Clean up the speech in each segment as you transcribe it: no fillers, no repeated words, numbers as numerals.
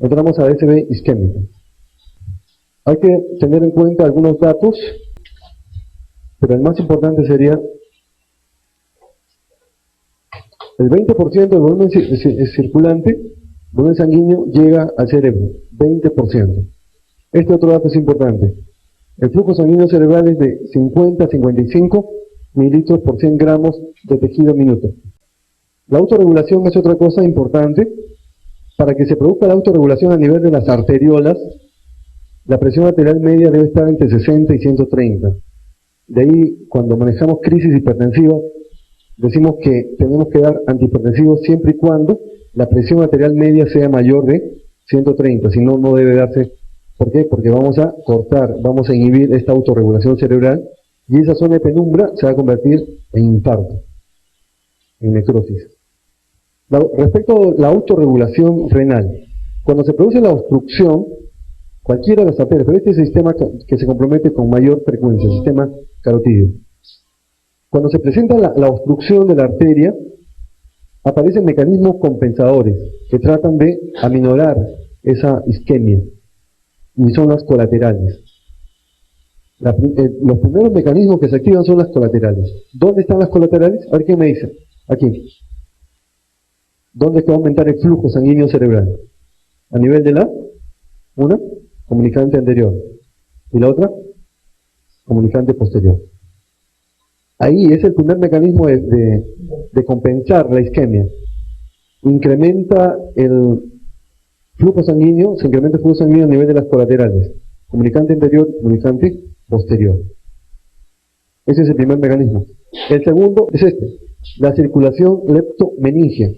encontramos ASB isquémico. Hay que tener en cuenta algunos datos, pero el más importante sería el 20% del volumen circulante, volumen sanguíneo, llega al cerebro, 20%. Este otro dato es importante. El flujo sanguíneo cerebral es de 50 a 55 mililitros por 100 gramos de tejido minuto. La autorregulación es otra cosa importante. Para que se produzca la autorregulación a nivel de las arteriolas, la presión arterial media debe estar entre 60 y 130. De ahí, cuando manejamos crisis hipertensiva, decimos que tenemos que dar antihipertensivos siempre y cuando la presión arterial media sea mayor de 130, si no, no debe darse. ¿Por qué? Porque vamos a cortar, vamos a inhibir esta autorregulación cerebral y esa zona de penumbra se va a convertir en infarto, en necrosis. Respecto a la autorregulación renal, cuando se produce la obstrucción, cualquiera de las arterias, pero este es el sistema que se compromete con mayor frecuencia, el sistema carotídeo. Cuando se presenta la obstrucción de la arteria, aparecen mecanismos compensadores que tratan de aminorar esa isquemia, y son las colaterales. Los primeros mecanismos que se activan son las colaterales. ¿Dónde están las colaterales? A ver quién me dice. Aquí. ¿Dónde es que va a aumentar el flujo sanguíneo cerebral? A nivel de una, comunicante anterior. Y la otra, comunicante posterior. Ahí es el primer mecanismo de compensar la isquemia. Incrementa el flujo sanguíneo, se incrementa el flujo sanguíneo a nivel de las colaterales. Comunicante anterior, comunicante posterior. Ese es el primer mecanismo. El segundo es este, la circulación leptomeningea.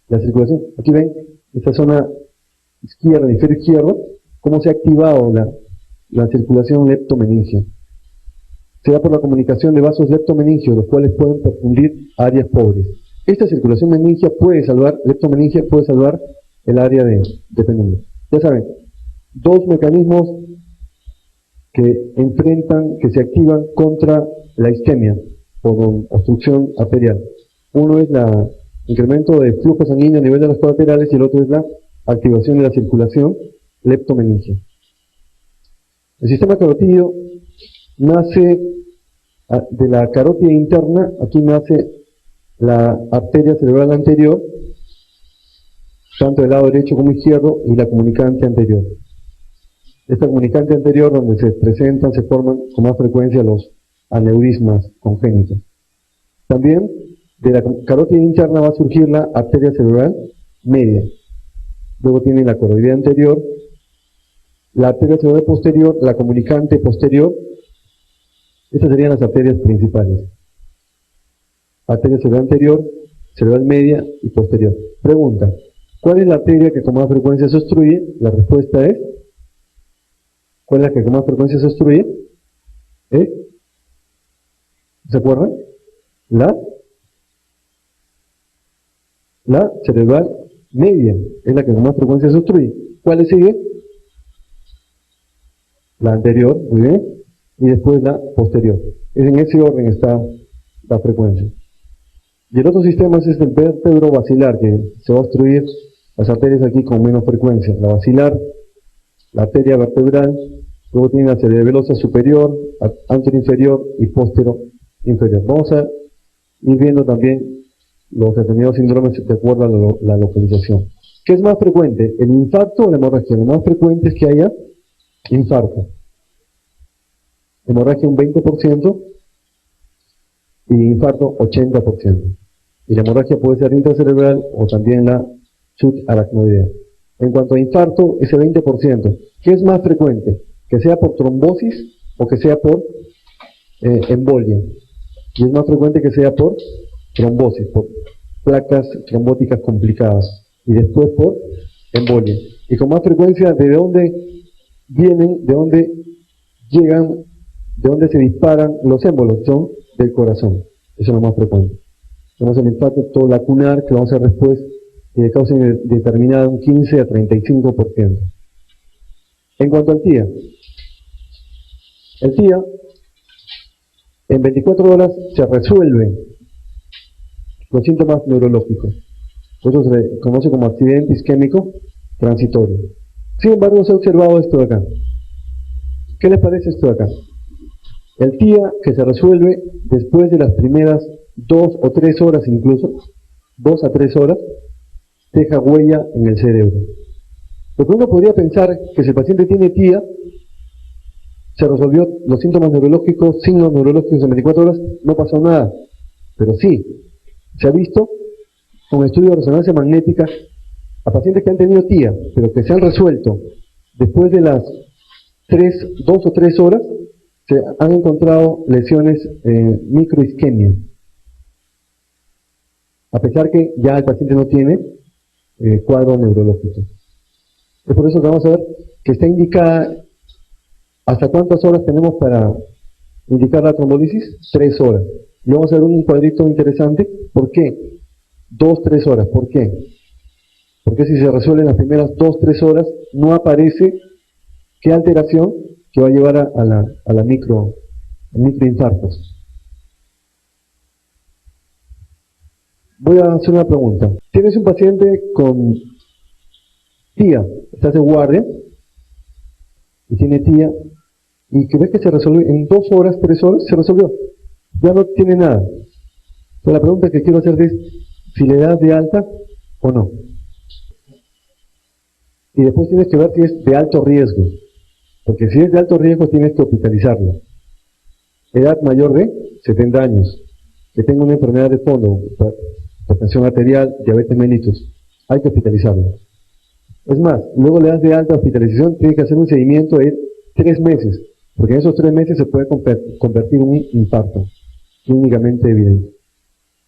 La circulación, aquí ven, esta zona izquierda, hemisferio izquierdo, cómo se ha activado la circulación leptomeningea. Se da por la comunicación de vasos leptomeningeos, los cuales pueden perfundir áreas pobres. Esta circulación meningea leptomeningea puede salvar el área de penumbra. Ya saben, dos mecanismos que se activan contra la isquemia por obstrucción arterial. Uno es el incremento de flujo sanguíneo a nivel de las colaterales y el otro es la activación de la circulación leptomeningea. El sistema carotídeo nace de la carótida interna, aquí nace la arteria cerebral anterior, tanto del lado derecho como izquierdo, y la comunicante anterior. Esta comunicante anterior, donde se forman con más frecuencia los aneurismas congénitos. También de la carótida interna va a surgir la arteria cerebral media. Luego tiene la coroidea anterior, la arteria cerebral posterior, la comunicante posterior. Estas serían las arterias principales. Arteria cerebral anterior, cerebral media y posterior. Pregunta, ¿cuál es la arteria que con más frecuencia se obstruye? La respuesta es, ¿cuál es la que con más frecuencia se obstruye? ¿Se acuerdan? La cerebral media es la que con más frecuencia se obstruye. ¿Cuál le sigue? La anterior, muy bien, y después la posterior. En ese orden está la frecuencia. Y el otro sistema es el vértebro basilar, que se va a obstruir las arterias aquí con menos frecuencia. La basilar, la arteria vertebral, luego tiene la cerebelosa superior, anterior inferior y posterior inferior. Vamos a ir viendo también los determinados síndromes de acuerdo a la localización. ¿Qué es más frecuente, el infarto o la hemorragia? Lo más frecuente es que haya infarto. Hemorragia un 20% y infarto 80%. Y la hemorragia puede ser intracerebral o también la subaracnoidea. En cuanto a infarto, ese 20%, ¿qué es más frecuente? ¿Que sea por trombosis o que sea por embolia? Y es más frecuente que sea por trombosis, por placas trombóticas complicadas. Y después por embolia. Y con más frecuencia, ¿de dónde vienen, de dónde llegan, de dónde se disparan los émbolos? Son del corazón. Eso es lo más frecuente. Tenemos el infarto lacunar, que vamos a ver después, de causa determinada un 15 a 35%. En cuanto al TIA, el TIA en 24 horas se resuelve los síntomas neurológicos. Eso se conoce como accidente isquémico transitorio. Sin embargo, se ha observado esto de acá. ¿Qué les parece esto de acá? El TIA que se resuelve después de las primeras 2 o 3 horas incluso, 2 a 3 horas, deja huella en el cerebro. Lo que uno podría pensar que si el paciente tiene TIA, se resolvió los síntomas neurológicos, signos neurológicos en 24 horas, no pasó nada. Pero sí, se ha visto con estudios de resonancia magnética a pacientes que han tenido TIA, pero que se han resuelto después de las 2 o 3 horas, se han encontrado lesiones microisquemia, a pesar que ya el paciente no tiene cuadro neurológico. Es por eso que vamos a ver que está indicada hasta cuántas horas tenemos para indicar la trombolisis. 3 horas. Y vamos a ver un cuadrito interesante. ¿Por qué? 2, 3 horas. ¿Por qué? Porque si se resuelven las primeras 2, 3 horas, no aparece qué alteración que va a llevar a la microinfartos. Voy a hacer una pregunta. Tienes un paciente con TIA, estás de guardia, y tiene TIA, y que ves que se resolvió en 2 horas, 3 horas, se resolvió. Ya no tiene nada. Entonces la pregunta que quiero hacerte es si le das de alta o no. Y después tienes que ver si es de alto riesgo. Porque si es de alto riesgo tienes que hospitalizarlo. Edad mayor de 70 años. Que tenga una enfermedad de fondo, hipertensión arterial, diabetes mellitus. Hay que hospitalizarlo. Es más, luego le das de alta hospitalización, tiene que hacer un seguimiento de 3 meses. Porque en esos 3 meses se puede convertir en un infarto. Clínicamente evidente.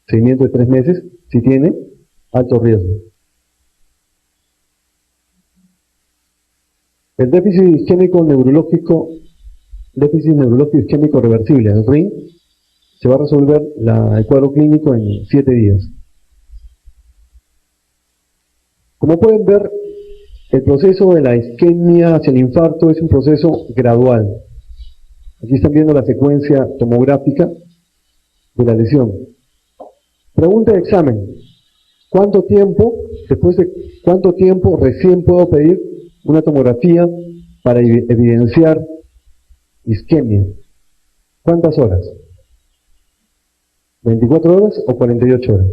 Seguimiento de 3 meses si tiene alto riesgo. El déficit isquémico neurológico, déficit neurológico isquémico reversible, el RIN, se va a resolver el cuadro clínico en 7 días. Como pueden ver, el proceso de la isquemia hacia el infarto es un proceso gradual. Aquí están viendo la secuencia tomográfica de la lesión. Pregunta de examen. ¿Cuánto tiempo, después de cuánto tiempo recién puedo pedir una tomografía para evidenciar isquemia? ¿Cuántas horas? ¿24 horas o 48 horas?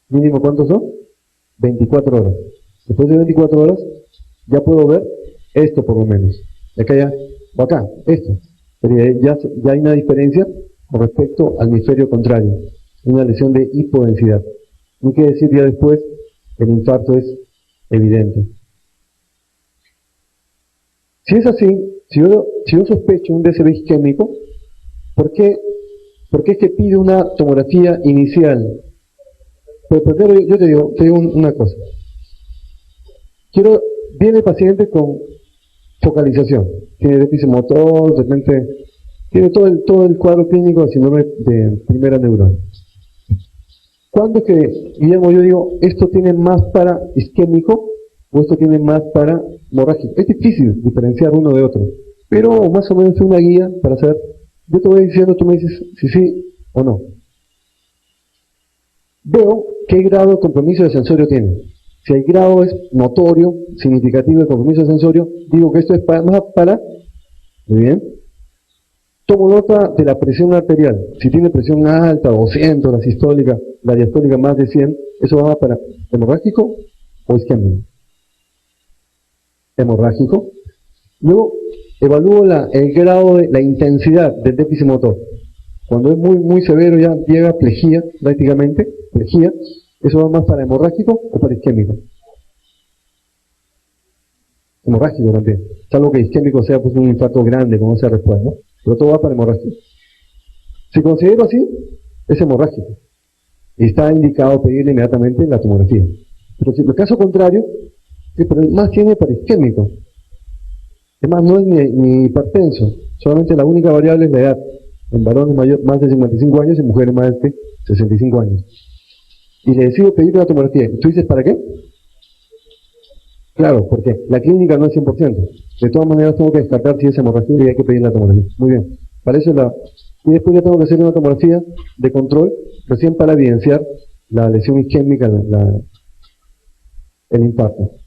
¿Mínimo cuántos son? 24 horas. Después de 24 horas ya puedo ver esto por lo menos. De acá ya, o acá, esto. Pero ya hay una diferencia con respecto al hemisferio contrario. Una lesión de hipodensidad. No quiere decir ya después el infarto es evidente. Si es así, si yo sospecho un DSB isquémico, ¿por qué es que pide una tomografía inicial? Pero primero yo te digo una cosa. Viene el paciente con focalización, tiene déficit motor, de repente tiene todo el cuadro clínico de síndrome de primera neurona. ¿Cuándo es que, Guillermo, yo digo, esto tiene más para isquémico o esto tiene más para hemorrágico? Es difícil diferenciar uno de otro, pero más o menos es una guía para saber. Yo te voy diciendo, tú me dices si sí o no. Veo qué grado de compromiso de sensorio tiene. Si el grado es notorio, significativo de compromiso de sensorio, digo que esto es más para, muy bien. Tomo nota de la presión arterial. Si tiene presión alta, 200, la sistólica, la diastólica más de 100, eso va para hemorrágico o isquémico. Hemorrágico. Luego evalúo el grado de la intensidad del déficit motor. Cuando es muy severo ya llega a plejía, prácticamente, plejía, eso va más para hemorrágico o para isquémico. Hemorrágico también. Salvo que isquémico sea pues un infarto grande, como se recuerda, ¿no? Pero todo va para hemorrágico. Si considero así, es hemorrágico. Y está indicado pedirle inmediatamente la tomografía. Pero si en el caso contrario, más tiene para isquémico. Es más, no es ni hipertenso. Solamente la única variable es la edad. En varones más de 55 años y en mujeres más de 65 años. Y le decido pedir una tomografía. ¿Tú dices para qué? Claro, porque la clínica no es 100%. De todas maneras tengo que descartar si es hemorragia y hay que pedir la tomografía. Muy bien. Para eso y después ya tengo que hacer una tomografía de control, recién para evidenciar la lesión isquémica, el impacto.